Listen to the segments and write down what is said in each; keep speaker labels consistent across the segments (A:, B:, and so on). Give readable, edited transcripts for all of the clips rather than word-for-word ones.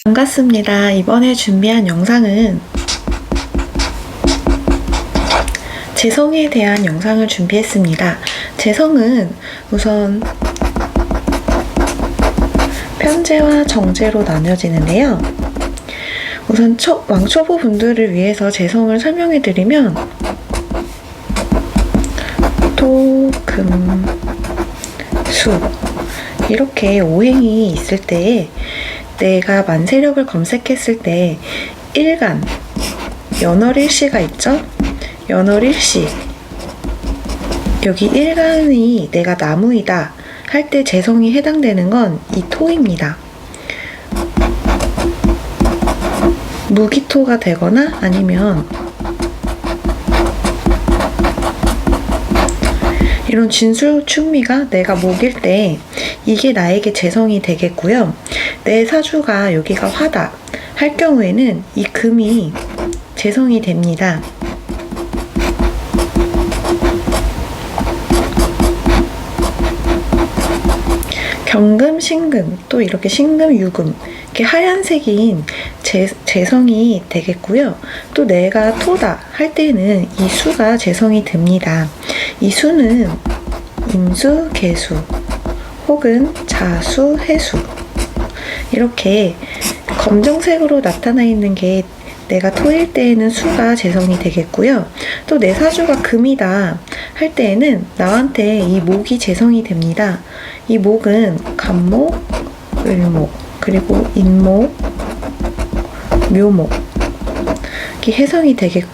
A: 반갑습니다. 이번에 준비한 영상은 재성에 대한 영상을 준비했습니다. 재성은 우선 편재와 정재로 나뉘어지는데요. 우선 왕초보 분들을 위해서 재성을 설명해 드리면 토, 금, 수 이렇게 오행이 있을 때에 내가 만세력을 검색했을 때 일간, 연월일시가 있죠? 연월일시 여기 일간이 내가 나무이다 할 때 재성이 해당되는 건 이 토입니다. 무기토가 되거나 아니면 이런 진술충미가 내가 목일 때 이게 나에게 재성이 되겠고요. 내 사주가 여기가 화다 할 경우에는 이 금이 재성이 됩니다. 경금, 신금, 또 이렇게 신금, 유금 이렇게 하얀색인 재성이 되겠고요. 또 내가 토다 할 때는 이 수가 재성이 됩니다. 이 수는 임수, 계수 혹은 자수, 해수 이렇게 검정색으로 나타나 있는 게 내가 토일 때에는 수가 재성이 되겠고요. 또 내 사주가 금이다 할 때에는 나한테 이 목이 재성이 됩니다. 이 목은 간목, 을목, 그리고 인목, 묘목 이렇게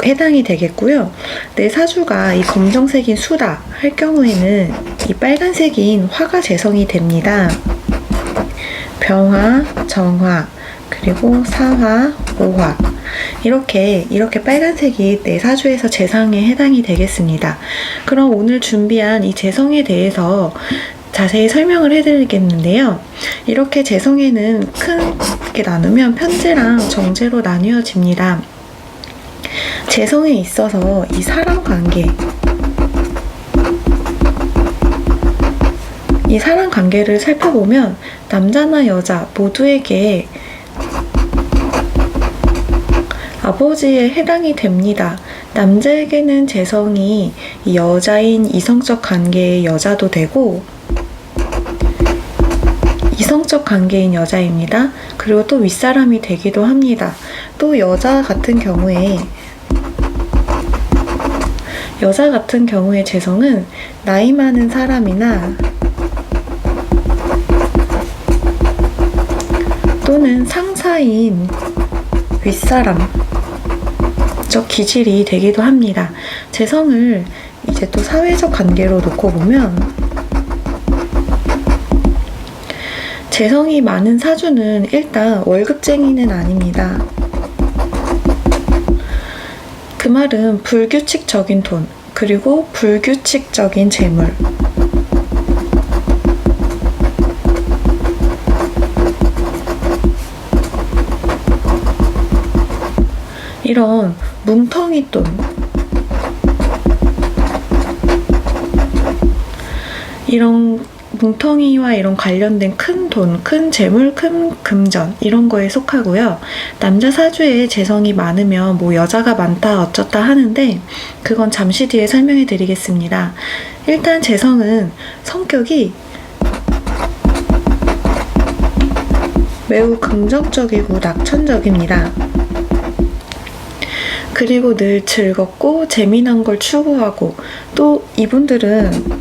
A: 해당이 되겠고요. 내 사주가 이 검정색인 수다 할 경우에는 이 빨간색인 화가 재성이 됩니다. 병화, 정화, 그리고 사화, 오화 이렇게 빨간색이 내 사주에서 재성에 해당이 되겠습니다. 그럼 오늘 준비한 이 재성에 대해서 자세히 설명을 해드리겠는데요. 이렇게 재성에는 크게 나누면 편재랑 정재로 나뉘어집니다. 재성에 있어서 이 사람 관계를 살펴보면 남자나 여자 모두에게 아버지에 해당이 됩니다. 남자에게는 재성이 여자인 이성적 관계의 여자도 되고 이성적 관계인 여자입니다. 그리고 또 윗사람이 되기도 합니다. 또 여자 같은 경우에 재성은 나이 많은 사람이나 또는 상사인 윗사람적 기질이 되기도 합니다. 재성을 이제 또 사회적 관계로 놓고 보면 재성이 많은 사주는 일단 월급쟁이는 아닙니다. 그 말은 불규칙적인 돈, 그리고 불규칙적인 재물. 이런 뭉텅이 돈, 이런 뭉텅이와 이런 관련된 큰 돈, 큰 재물, 큰 금전 이런 거에 속하고요. 남자 사주에 재성이 많으면 뭐 여자가 많다 어쩌다 하는데 그건 잠시 뒤에 설명해 드리겠습니다. 일단 재성은 성격이 매우 긍정적이고 낙천적입니다. 그리고 늘 즐겁고 재미난 걸 추구하고 또 이분들은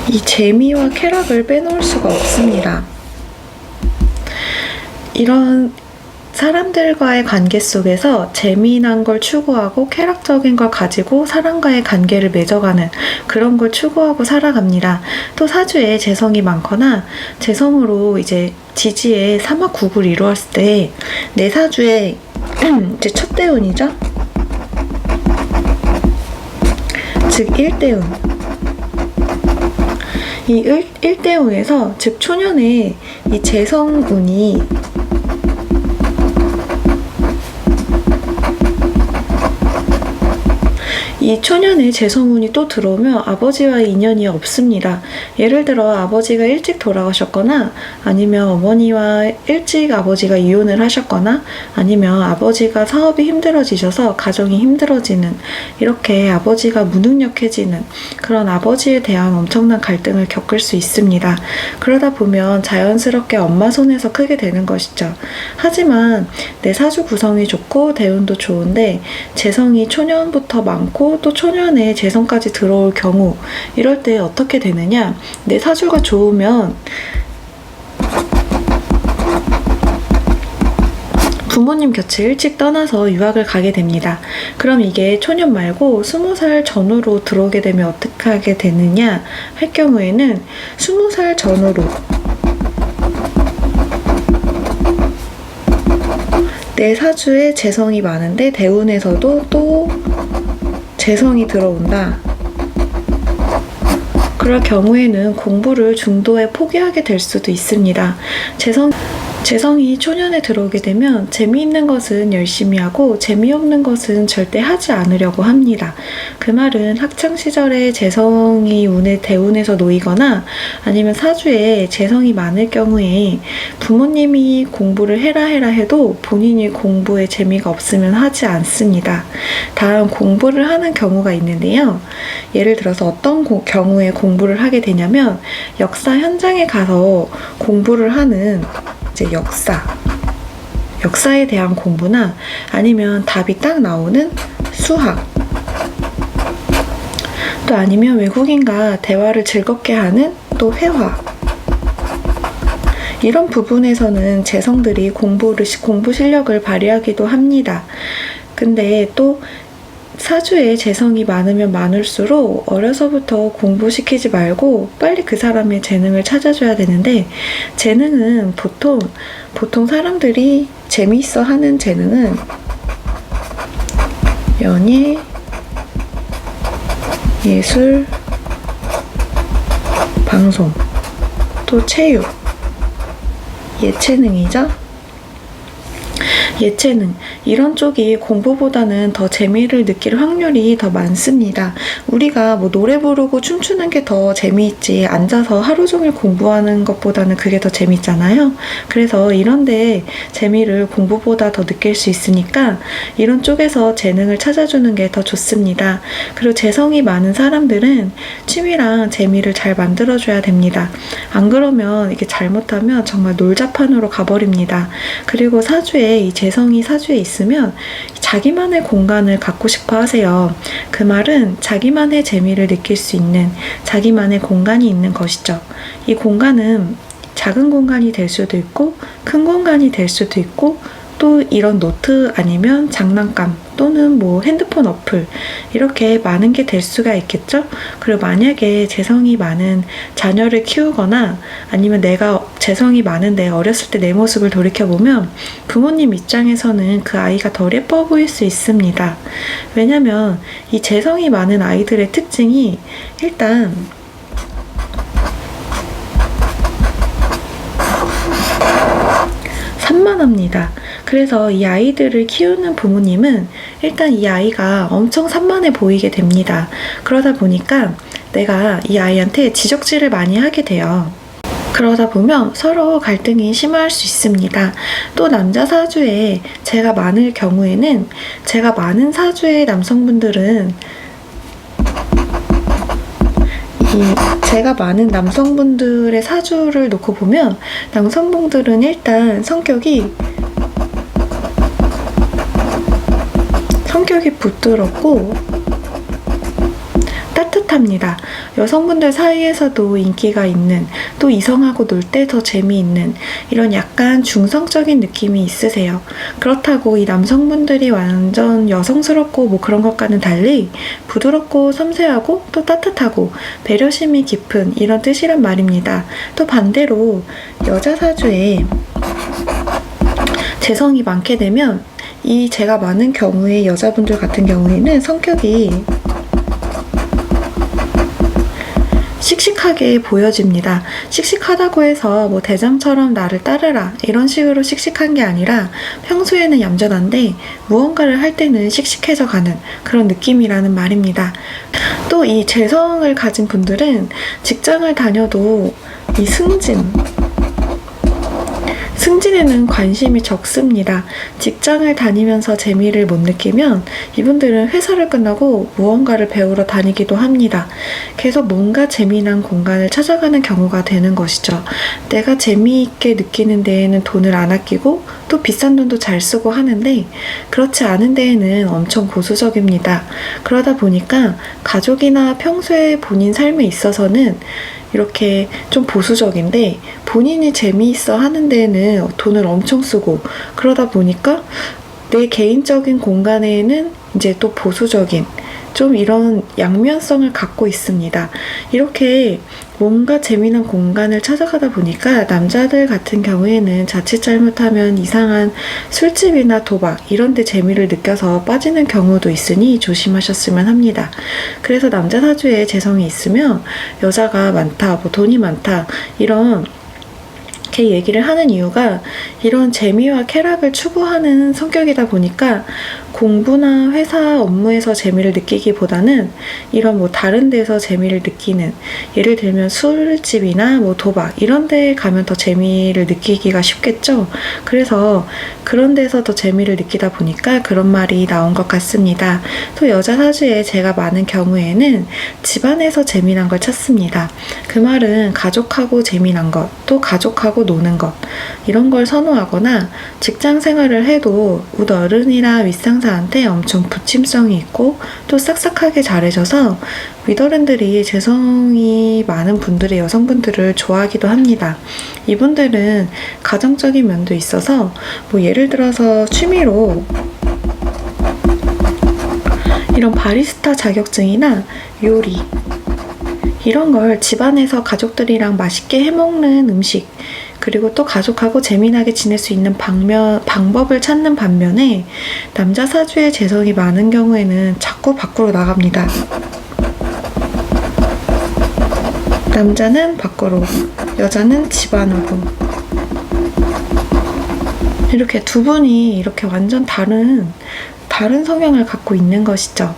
A: 이 재미와 쾌락을 빼놓을 수가 없습니다. 이런 사람들과의 관계 속에서 재미난 걸 추구하고 쾌락적인 걸 가지고 사람과의 관계를 맺어가는 그런 걸 추구하고 살아갑니다. 또 사주에 재성이 많거나 재성으로 이제 지지에 삼합국을 이루었을 때 내 사주에 이제 첫 대운이죠. 즉 1대운 이 일대운에서, 즉 초년에 이 재성운이 이 초년에 재성운이 또 들어오면 아버지와의 인연이 없습니다. 예를 들어 아버지가 일찍 돌아가셨거나, 아니면 어머니와 일찍 아버지가 이혼을 하셨거나, 아니면 아버지가 사업이 힘들어지셔서 가정이 힘들어지는, 이렇게 아버지가 무능력해지는 그런 아버지에 대한 엄청난 갈등을 겪을 수 있습니다. 그러다 보면 자연스럽게 엄마 손에서 크게 되는 것이죠. 하지만 내 사주 구성이 좋고 대운도 좋은데 재성이 초년부터 많고 또 초년에 재성까지 들어올 경우, 이럴 때 어떻게 되느냐, 내 사주가 좋으면 부모님 곁을 일찍 떠나서 유학을 가게 됩니다. 그럼 이게 초년 말고 20살 전후로 들어오게 되면 어떻게 하게 되느냐 할 경우에는, 20살 전후로 내 사주에 재성이 많은데 대운에서도 또 재성이 들어온다. 그럴 경우에는 공부를 중도에 포기하게 될 수도 있습니다. 재성이 초년에 들어오게 되면 재미있는 것은 열심히 하고 재미없는 것은 절대 하지 않으려고 합니다. 그 말은 학창시절에 재성이 운의 대운에서 놓이거나 아니면 사주에 재성이 많을 경우에 부모님이 공부를 해라 해도 본인이 공부에 재미가 없으면 하지 않습니다. 다음, 공부를 하는 경우가 있는데요. 예를 들어서 어떤 경우에 공부를 하게 되냐면, 역사 현장에 가서 공부를 하는 이제 역사에 대한 공부나, 아니면 답이 딱 나오는 수학, 또 아니면 외국인과 대화를 즐겁게 하는 또 회화, 이런 부분에서는 재성들이 공부 실력을 발휘하기도 합니다. 근데 또 사주에 재성이 많으면 많을수록 어려서부터 공부시키지 말고 빨리 그 사람의 재능을 찾아줘야 되는데, 재능은 보통 사람들이 재미있어 하는 재능은 연예, 예술, 방송, 또 체육, 예체능이죠. 예체능, 이런 쪽이 공부보다는 더 재미를 느낄 확률이 더 많습니다. 우리가 뭐 노래 부르고 춤추는 게 더 재미있지, 앉아서 하루 종일 공부하는 것보다는 그게 더 재밌잖아요. 그래서 이런데 재미를 공부보다 더 느낄 수 있으니까 이런 쪽에서 재능을 찾아주는 게 더 좋습니다. 그리고 재성이 많은 사람들은 취미랑 재미를 잘 만들어줘야 됩니다. 안 그러면 이게 잘못하면 정말 놀자판으로 가버립니다. 그리고 사주에 이 재성이 사주에 있으면 자기만의 공간을 갖고 싶어 하세요. 그 말은 자기만의 재미를 느낄 수 있는 자기만의 공간이 있는 것이죠. 이 공간은 작은 공간이 될 수도 있고 큰 공간이 될 수도 있고, 또 이런 노트 아니면 장난감 또는 뭐 핸드폰 어플, 이렇게 많은 게 될 수가 있겠죠. 그리고 만약에 재성이 많은 자녀를 키우거나 아니면 내가 재성이 많은데 어렸을 때 내 모습을 돌이켜보면 부모님 입장에서는 그 아이가 덜 예뻐 보일 수 있습니다. 왜냐면 이 재성이 많은 아이들의 특징이 일단 산만합니다. 그래서 이 아이들을 키우는 부모님은 일단 이 아이가 엄청 산만해 보이게 됩니다. 그러다 보니까 내가 이 아이한테 지적질을 많이 하게 돼요. 그러다 보면 서로 갈등이 심할 수 있습니다. 또 남자 사주에 제가 많을 경우에는, 제가 많은 사주의 남성분들은 제가 많은 남성분들의 사주를 놓고 보면 남성분들은 일단 성격이 부드럽고 따뜻합니다. 여성분들 사이에서도 인기가 있는, 또 이성하고 놀 때 더 재미있는 이런 약간 중성적인 느낌이 있으세요. 그렇다고 이 남성분들이 완전 여성스럽고 뭐 그런 것과는 달리 부드럽고 섬세하고 또 따뜻하고 배려심이 깊은 이런 뜻이란 말입니다. 또 반대로 여자 사주에 재성이 많게 되면, 이 제가 많은 경우에 여자분들 같은 경우에는 성격이 씩씩하게 보여집니다. 씩씩하다고 해서 뭐 대장처럼 나를 따르라 이런 식으로 씩씩한 게 아니라 평소에는 얌전한데 무언가를 할 때는 씩씩해져 가는 그런 느낌이라는 말입니다. 또 이 재성을 가진 분들은 직장을 다녀도 이 승진에는 관심이 적습니다. 직장을 다니면서 재미를 못 느끼면 이분들은 회사를 끝나고 무언가를 배우러 다니기도 합니다. 계속 뭔가 재미난 공간을 찾아가는 경우가 되는 것이죠. 내가 재미있게 느끼는 데에는 돈을 안 아끼고 또 비싼 돈도 잘 쓰고 하는데 그렇지 않은 데에는 엄청 보수적입니다. 그러다 보니까 가족이나 평소에 본인 삶에 있어서는 이렇게 좀 보수적인데 본인이 재미있어 하는 데에는 돈을 엄청 쓰고 그러다 보니까 내 개인적인 공간에는 이제 또 보수적인 좀 이런 양면성을 갖고 있습니다. 이렇게 뭔가 재미난 공간을 찾아가다 보니까 남자들 같은 경우에는 자칫 잘못하면 이상한 술집이나 도박 이런 데 재미를 느껴서 빠지는 경우도 있으니 조심하셨으면 합니다. 그래서 남자 사주에 재성이 있으면 여자가 많다, 뭐 돈이 많다 이런 이렇게 얘기를 하는 이유가 이런 재미와 쾌락을 추구하는 성격이다 보니까 공부나 회사 업무에서 재미를 느끼기보다는 이런 뭐 다른 데서 재미를 느끼는 예를 들면 술집이나 뭐 도박 이런 데에 가면 더 재미를 느끼기가 쉽겠죠. 그래서 그런 데서 더 재미를 느끼다 보니까 그런 말이 나온 것 같습니다. 또 여자 사주에 제가 많은 경우에는 집안에서 재미난 걸 찾습니다. 그 말은 가족하고 재미난 것, 또 가족하고 노는 것 이런 걸 선호하거나 직장 생활을 해도 윗어른이나 윗상사한테 엄청 부침성이 있고 또 싹싹하게 잘해줘서 윗어른들이 재성이 많은 분들의 여성분들을 좋아하기도 합니다. 이분들은 가정적인 면도 있어서 뭐 예를 들어서 취미로 이런 바리스타 자격증이나 요리 이런 걸 집안에서 가족들이랑 맛있게 해먹는 음식 그리고 또 가족하고 재미나게 지낼 수 있는 방법을 찾는 반면에 남자 사주에 재성이 많은 경우에는 자꾸 밖으로 나갑니다. 남자는 밖으로, 여자는 집 안으로 이렇게 두 분이 이렇게 완전 다른 성향을 갖고 있는 것이죠.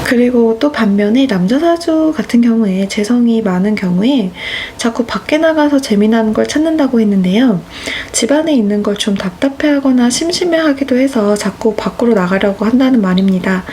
A: 그리고 또 반면에 남자 사주 같은 경우에 재성이 많은 경우에 자꾸 밖에 나가서 재미나는 걸 찾는다고 했는데요. 집안에 있는 걸 좀 답답해하거나 심심해하기도 해서 자꾸 밖으로 나가려고 한다는 말입니다.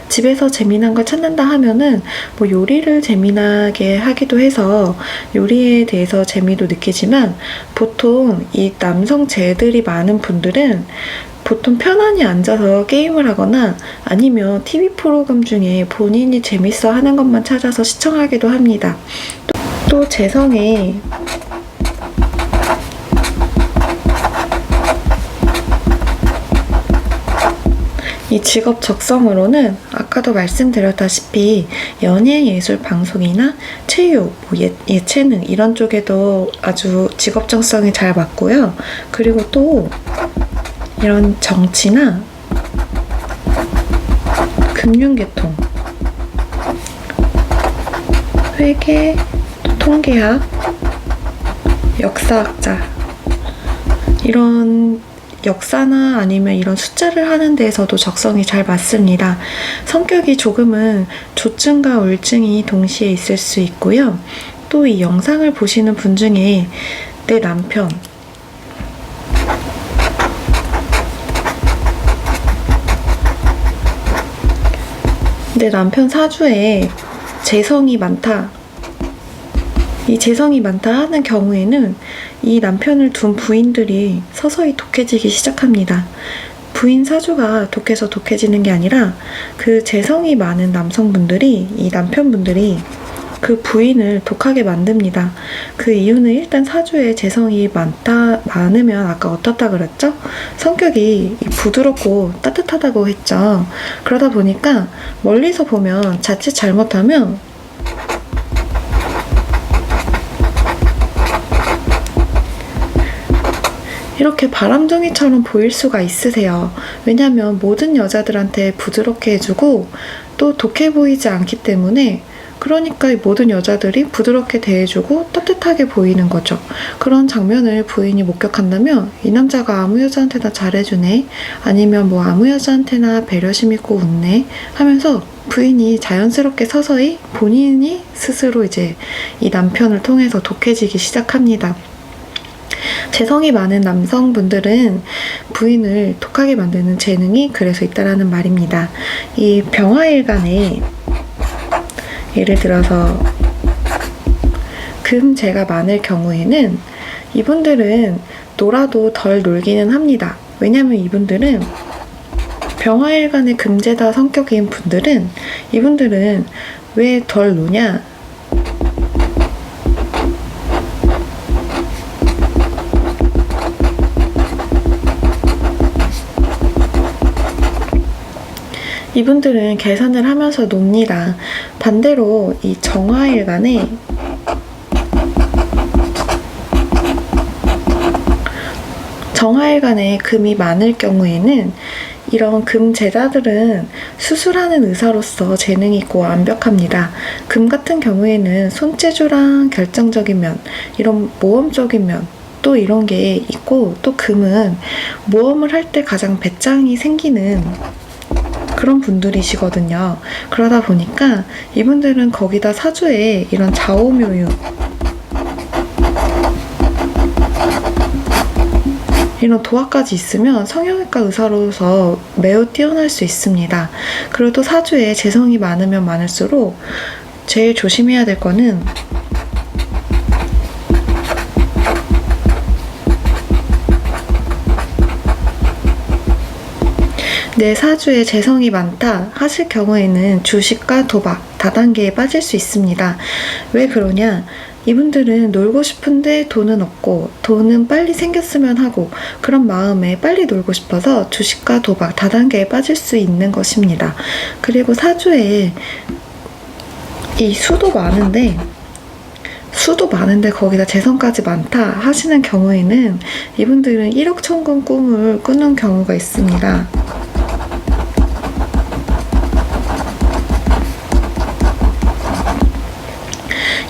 A: 집에서 재미난 걸 찾는다 하면은 뭐 요리를 재미나게 하기도 해서 요리에 대해서 재미도 느끼지만 보통 이 남성 재들이 많은 분들은 보통 편안히 앉아서 게임을 하거나 아니면 TV 프로그램 중에 본인이 재밌어 하는 것만 찾아서 시청하기도 합니다. 또 재성에 이 직업 적성으로는 아까도 말씀드렸다시피 연예예술 방송이나 체육, 예체능 이런 쪽에도 아주 직업 적성이 잘 맞고요. 그리고 또 이런 정치나 금융계통, 회계, 통계학, 역사학자 이런 역사나 아니면 이런 숫자를 하는 데에서도 적성이 잘 맞습니다. 성격이 조금은 조증과 우울증이 동시에 있을 수 있고요. 또 이 영상을 보시는 분 중에 내 남편 사주에 재성이 많다. 이 재성이 많다 하는 경우에는 이 남편을 둔 부인들이 서서히 독해지기 시작합니다. 부인 사주가 독해서 독해지는 게 아니라 그 재성이 많은 남성분들이 이 남편분들이 그 부인을 독하게 만듭니다. 그 이유는 일단 사주에 재성이 많으면 아까 어떻다 그랬죠? 성격이 부드럽고 따뜻하다고 했죠. 그러다 보니까 멀리서 보면 자칫 잘못하면 이렇게 바람둥이처럼 보일 수가 있으세요. 왜냐면 모든 여자들한테 부드럽게 해주고 또 독해 보이지 않기 때문에 그러니까 이 모든 여자들이 부드럽게 대해주고 따뜻하게 보이는 거죠. 그런 장면을 부인이 목격한다면 이 남자가 아무 여자한테나 잘해주네, 아니면 뭐 아무 여자한테나 배려심 있고 웃네 하면서 부인이 자연스럽게 서서히 본인이 스스로 이제 이 남편을 통해서 독해지기 시작합니다. 재성이 많은 남성분들은 부인을 독하게 만드는 재능이 그래서 있다라는 말입니다. 이 병화일간에 예를 들어서 금재가 많을 경우에는 이분들은 놀아도 덜 놀기는 합니다. 왜냐하면 이분들은 병화일간에 금재다 성격인 분들은 이분들은 왜 덜 노냐? 이분들은 계산을 하면서 놉니다. 반대로 이 정화일간에 금이 많을 경우에는 이런 금제자들은 수술하는 의사로서 재능이 있고 완벽합니다. 금 같은 경우에는 손재주랑 결정적인 면, 이런 모험적인 면, 또 이런 게 있고, 또 금은 모험을 할 때 가장 배짱이 생기는 그런 분들이시거든요. 그러다 보니까 이분들은 거기다 사주에 이런 좌오묘유, 이런 도화까지 있으면 성형외과 의사로서 매우 뛰어날 수 있습니다. 그리고 또 사주에 재성이 많으면 많을수록 제일 조심해야 될 거는 내 사주에 재성이 많다 하실 경우에는 주식과 도박, 다단계에 빠질 수 있습니다. 왜 그러냐? 이분들은 놀고 싶은데 돈은 없고 돈은 빨리 생겼으면 하고 그런 마음에 빨리 놀고 싶어서 주식과 도박, 다단계에 빠질 수 있는 것입니다. 그리고 사주에 이 수도 많은데 거기다 재성까지 많다 하시는 경우에는 이분들은 1억 천금 꿈을 꾸는 경우가 있습니다.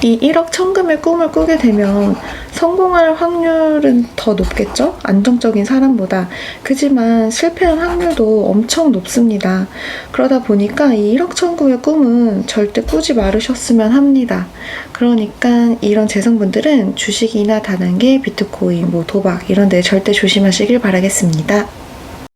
A: 이 1억 천금의 꿈을 꾸게 되면 성공할 확률은 더 높겠죠? 안정적인 사람보다. 그지만 실패할 확률도 엄청 높습니다. 그러다 보니까 이 1억 천금의 꿈은 절대 꾸지 말으셨으면 합니다. 그러니까 이런 재성분들은 주식이나 다단계, 비트코인, 뭐 도박 이런 데 절대 조심하시길 바라겠습니다.